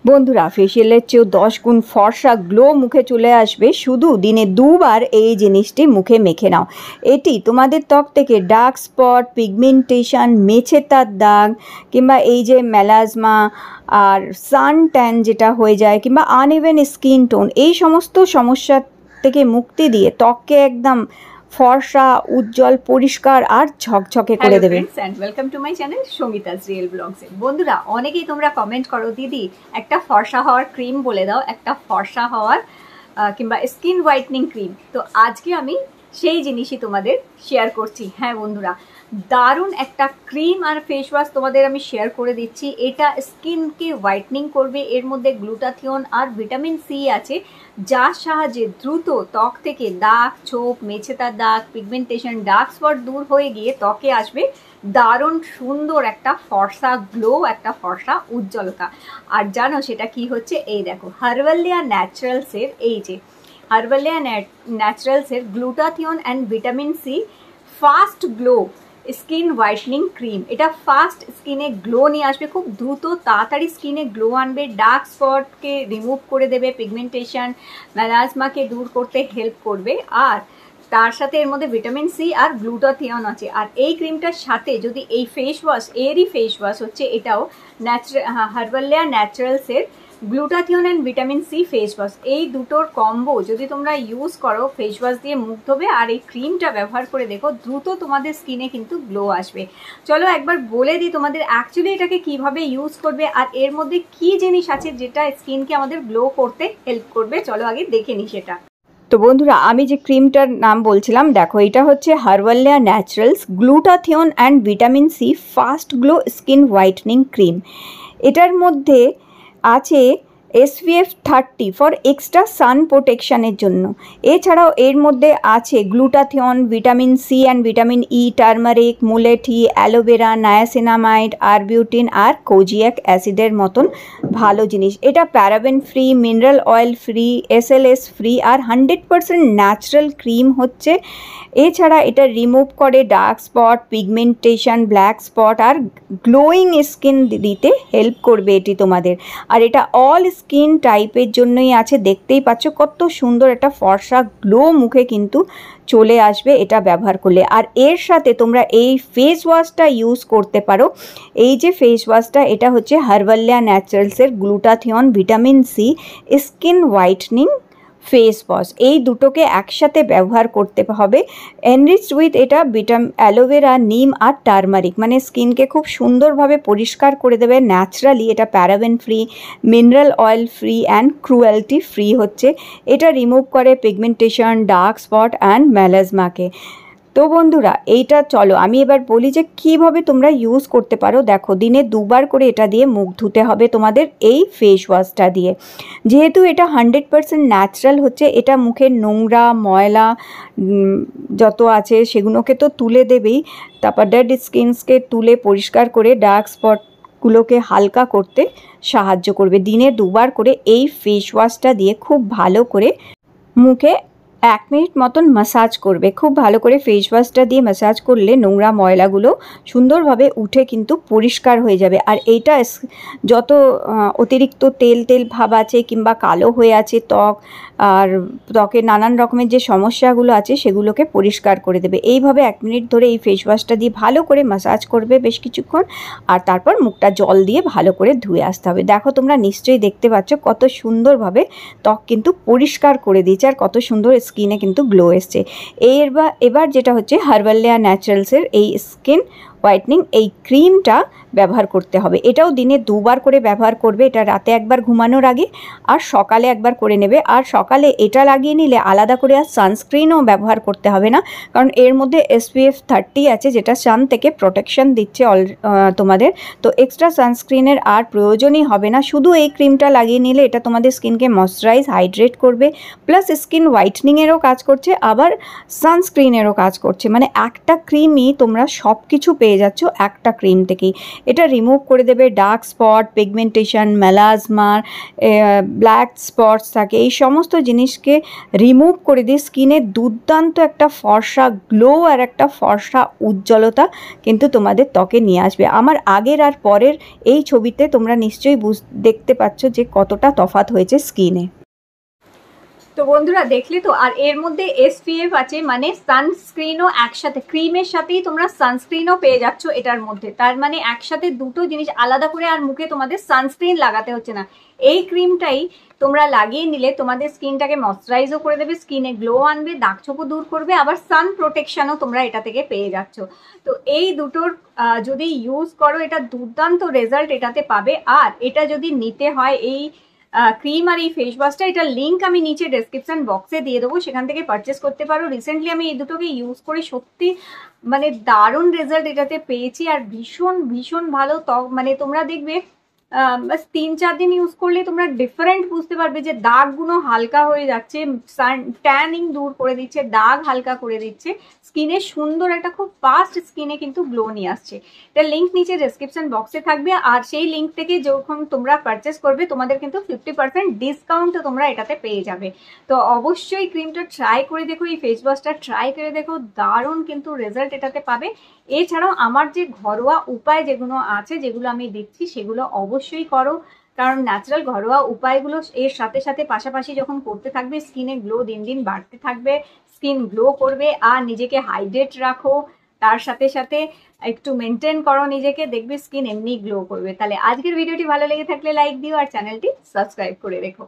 বন্ধুরা ফেসিয়ালের চেয়েও 10 গুণ ফর্সা গ্লো মুখে চলে আসবে শুধু দিনে 2 বার এই জিনিসটি মুখে মেখে নাও। এটি তোমাদের ত্বক থেকে ডার্ক স্পট, পিগমেন্টেশন, মেছেতার দাগ কিংবা এই যে মেলাজমা আর সান ট্যান যেটা হয়ে যায় কিংবা আনইভেন স্কিন টোন, এই সমস্ত সমস্যা থেকে মুক্তি দিয়ে ত্বককে একদম ফর্সা, উজ্জ্বল, পরিষ্কার আর ঝকঝকে করে দেবে। Welcome to my channel Sangeeta's real blogs. বন্ধুরা, অনেকেই তোমরা কমেন্ট করো, দিদি একটা ফর্সা হওয়ার ক্রিম বলে দাও, একটা ফর্সা হওয়ার কিংবা স্কিন হোয়াইটনিং ক্রিম। তো আজকে আমি সেই জিনিসই তোমাদের শেয়ার করছি। হ্যাঁ বন্ধুরা, দারুণ একটা ক্রিম আর ফেস ওয়াশ তোমাদের আমি শেয়ার করে দিচ্ছি। এটা স্কিনকে হোয়াইটনিং করবে। এর মধ্যে গ্লুটাথিয়ন আর ভিটামিন সি আছে, যার সাহায্যে দ্রুত ত্বক থেকে দাগ, ছোপ, মেছেতার দাগ, পিগমেন্টেশন, ডার্ক স্পট দূর হয়ে গিয়ে ত্বকে আসবে দারুণ সুন্দর একটা ফর্সা গ্লো, একটা ফর্সা উজ্জ্বলতা। আর জানো সেটা কি হচ্ছে? এই দেখো, হার্বালিয়া ন্যাচারালসের এই যে হার্বালিয়া ন্যাচারালসের glutathione and vitamin C fast glow skin whitening cream. এটা ফাস্ট স্কিনে গ্লো নিয়ে আসবে, খুব দ্রুত তাড়াতাড়ি স্কিনে গ্লো আনবে, ডার্ক স্পটকে রিমুভ করে দেবে, পিগমেন্টেশন, মেলাজমাকে দূর করতে হেল্প করবে। আর তার সাথে এর মধ্যে ভিটামিন সি আর গ্লুটাথিয়ন আছে। আর এই ক্রিমটার সাথে যদি এই ফেস ওয়াশ, এরই ফেস ওয়াশ হচ্ছে এটাও হার্বালিয়া ন্যাচারালসের glutathione and vitamin C face wash, এই দুটোর কম্বো যদি তোমরা ইউজ করো, ফেস ওয়াশ দিয়ে মুখ ধোবে আর এই ক্রিমটা ব্যবহার করে দেখো, দ্রুত তোমাদের স্কিনে কিন্তু গ্লো আসবে। চলো একবার বলে দিই তোমাদের অ্যাকচুয়ালি এটাকে কিভাবে ইউজ করবে আর এর মধ্যে কি জিনিস আছে যেটা স্কিনকে আমাদের গ্লো করতে হেল্প করবে। চলো আগে দেখে নিই সেটা। তো বন্ধুরা, আমি যে ক্রিমটার নাম বলছিলাম, দেখো এটা হচ্ছে Herbalia naturals glutathione and vitamin C fast glow skin whitening cream. এটার মধ্যে আছে SPF 30 ফর এক্সট্রা সান প্রোটেকশানের জন্য। এছাড়াও এর মধ্যে আছে glutathione, vitamin C and vitamin E, turmeric, মুলেঠি, অ্যালোভেরা, নায়াসিনামাইড, আরবিউটিন আর কোজিয়াক অ্যাসিডের মতন ভালো জিনিস। এটা paraben free, mineral oil free, SLS free আর 100% ন্যাচারাল ক্রিম হচ্ছে। এছাড়া এটা রিমুভ করে dark spot, pigmentation, black spot আর গ্লোয়িং স্কিন দিতে হেল্প করবে এটি তোমাদের। আর এটা অল স্কিন টাইপের জন্যই আছে। দেখতেই পাচ্ছ কত সুন্দর একটা ফর্সা গ্লো মুখে কিন্তু চলে আসবে এটা ব্যবহার করলে। আর এর সাথে তোমরা এই ফেস ওয়াশটা ইউজ করতে পারো। এই যে ফেস ওয়াশটা, এটা হচ্ছে হার্বালিয়া ন্যাচারালসের glutathione vitamin C skin whitening face wash. এই দুটোকে একসাথে ব্যবহার করতে হবে। এনরিচড উইথ এটা অ্যালোভেরা, নিম আর টার্মারিক, মানে স্কিনকে খুব সুন্দরভাবে পরিষ্কার করে দেবে ন্যাচারালি। এটা paraben free, mineral oil free and cruelty free হচ্ছে। এটা রিমুভ করে পিগমেন্টেশন, ডার্ক স্পট অ্যান্ড মেলাজমাকে। তো বন্ধুরা, এইটা চলো আমি এবার বলি যে কীভাবে তোমরা ইউজ করতে পারো। দেখো, দিনে 2 বার করে এটা দিয়ে মুখ ধুতে হবে তোমাদের এই ফেস ওয়াশটা দিয়ে। যেহেতু এটা 100% ন্যাচারাল হচ্ছে, এটা মুখের নোংরা, ময়লা যত আছে সেগুলোকে তো তুলে দেবেই, তারপর ডেড স্কিনসকে তুলে পরিষ্কার করে ডার্ক স্পটগুলোকে হালকা করতে সাহায্য করবে। দিনে 2 বার করে এই ফেস ওয়াশটা দিয়ে খুব ভালো করে মুখে 1 মিনিট মতন ম্যাসাজ করবে। খুব ভালো করে ফেস ওয়াশটা দিয়ে ম্যাসাজ করলে নোংরা ময়লাগুলো সুন্দরভাবে উঠে কিন্তু পরিষ্কার হয়ে যাবে। আর এইটা যত অতিরিক্ত তেল তেল ভাব আছে কিংবা কালো হয়ে আছে ত্বক, আর ত্বকের নানান রকমের যে সমস্যাগুলো আছে সেগুলোকে পরিষ্কার করে দেবে। এইভাবে 1 মিনিট ধরে এই ফেস ওয়াশটা দিয়ে ভালো করে ম্যাসাজ করবে বেশ কিছুক্ষণ, আর তারপর মুখটা জল দিয়ে ভালো করে ধুয়ে আসতে হবে। দেখো, তোমরা নিশ্চয়ই দেখতে পাচ্ছ কত সুন্দরভাবে ত্বক কিন্তু পরিষ্কার করে দিয়েছে আর কত সুন্দর স্কিনে কিন্তু গ্লো এসছে। এবার যেটা হচ্ছে হার্বালিয়া ন্যাচারালসের এই স্কিন হোয়াইটনিং এই ক্রিমটা ব্যবহার করতে হবে। এটাও দিনে 2 বার করে ব্যবহার করবে। এটা রাতে একবার ঘুমানোর আগে আর সকালে একবার করে নেবে। আর সকালে এটা লাগিয়ে নিলে আলাদা করে আর সানস্ক্রিনও ব্যবহার করতে হবে না, কারণ এর মধ্যে SPF 30 আছে, যেটা সান থেকে প্রোটেকশন দিচ্ছে তোমাদের। তো এক্সট্রা সানস্ক্রিনের আর প্রয়োজনই হবে না। শুধু এই ক্রিমটা লাগিয়ে নিলে এটা তোমাদের স্কিনকে ময়শ্চারাইজ, হাইড্রেট করবে, প্লাস স্কিন হোয়াইটনিংয়েরও কাজ করছে, আবার সানস্ক্রিনেরও কাজ করছে। মানে একটা ক্রিমই তোমরা সব কিছু পেয়ে পেয়ে যাচ্ছ একটা ক্রিম থেকেই। এটা রিমুভ করে দেবে ডার্ক স্পট, পিগমেন্টেশন, মেলাজমার, ব্ল্যাক স্পটস থাকে, এই সমস্ত জিনিসকে রিমুভ করে দিয়ে স্কিনে দুর্দান্ত একটা ফর্সা গ্লো আর একটা ফর্সা উজ্জ্বলতা কিন্তু তোমাদের ত্বকে নিয়ে আসবে। আমার আগের আর পরের এই ছবিতে তোমরা নিশ্চয়ই দেখতে পাচ্ছ যে কতটা তফাৎ হয়েছে স্কিনে। তো বন্ধুরা দেখলে তো, আর এর মধ্যে SPF আছে, মানে সানস্ক্রিনও একসাথে, ক্রিমের সাথেই তোমরা সানস্ক্রিনও পেয়ে যাচ্ছ এটার মধ্যে। তার মানে একসাথে দুটো জিনিস, আলাদা করে আর মুখে তোমাদের সানস্ক্রিন লাগাতে হচ্ছে না। এই ক্রিমটাই তোমরা লাগিয়ে নিলে তোমাদের স্কিনটাকে ময়শ্চারাইজও করে দেবে, স্কিনে গ্লো আনবে, দাগছোপও দূর করবে, আবার সান প্রোটেকশনও তোমরা এটা থেকে পেয়ে যাচ্ছ। তো এই দুটোর যদি ইউজ করো, এটা দুর্দান্ত রেজাল্ট এটাতে পাবে। আর এটা যদি নিতে হয় এই ক্রিম আর এই ফেস ওয়াশটা, এটা লিঙ্ক আমি নিচে ডেসক্রিপশন বক্সে দিয়ে দেবো, সেখান থেকে পারচেস করতে পারো। রিসেন্টলি আমি এই দুটোকে ইউজ করে সত্যি মানে দারুণ রেজাল্ট এটাতে পেয়েছি, আর ভীষণ ভীষণ ভালো ত্বক। মানে তোমরা দেখবে বাস 3-4 দিন ইউজ করলে তোমরা ডিফারেন্ট বুঝতে পারবে যে দাগগুলো হালকা হয়ে যাচ্ছে, ট্যানিং দূর করে দিচ্ছে, দাগ হালকা করে দিচ্ছে, স্কিনে সুন্দর একটা খুব ফাস্ট স্কিনে কিন্তু গ্লো নিয়ে আসছে। এটা লিঙ্ক নিচে ডেসক্রিপশন বক্সে থাকবে, আর সেই লিঙ্ক থেকে যখন তোমরা পারচেস করবে তোমাদের কিন্তু 50% ডিসকাউন্ট তোমরা এটাতে পেয়ে যাবে। তো অবশ্যই ক্রিমটা ট্রাই করে দেখো, এই ফেস ওয়াশটা ট্রাই করে দেখো, দারুণ কিন্তু রেজাল্ট এটাতে পাবে। এছাড়াও আমার যে ঘরোয়া উপায় যেগুলো আছে, যেগুলো আমি দিচ্ছি, সেগুলো অবশ্যই করো, কারণ ন্যাচারাল ঘরোয়া উপায়গুলো এর সাথে সাথে পাশাপাশি যখন করতে থাকবে, স্কিনে গ্লো দিন দিন বাড়তে থাকবে, স্কিন গ্লো করবে। আর নিজেকে হাইড্রেট রাখো, তার সাথে সাথে একটু মেনটেন করো নিজেকে, দেখবে স্কিন এমনি গ্লো করবে। তাহলে আজকের ভিডিওটি ভালো লেগে থাকলে লাইক দিও, আর চ্যানেলটি সাবস্ক্রাইব করে রেখো।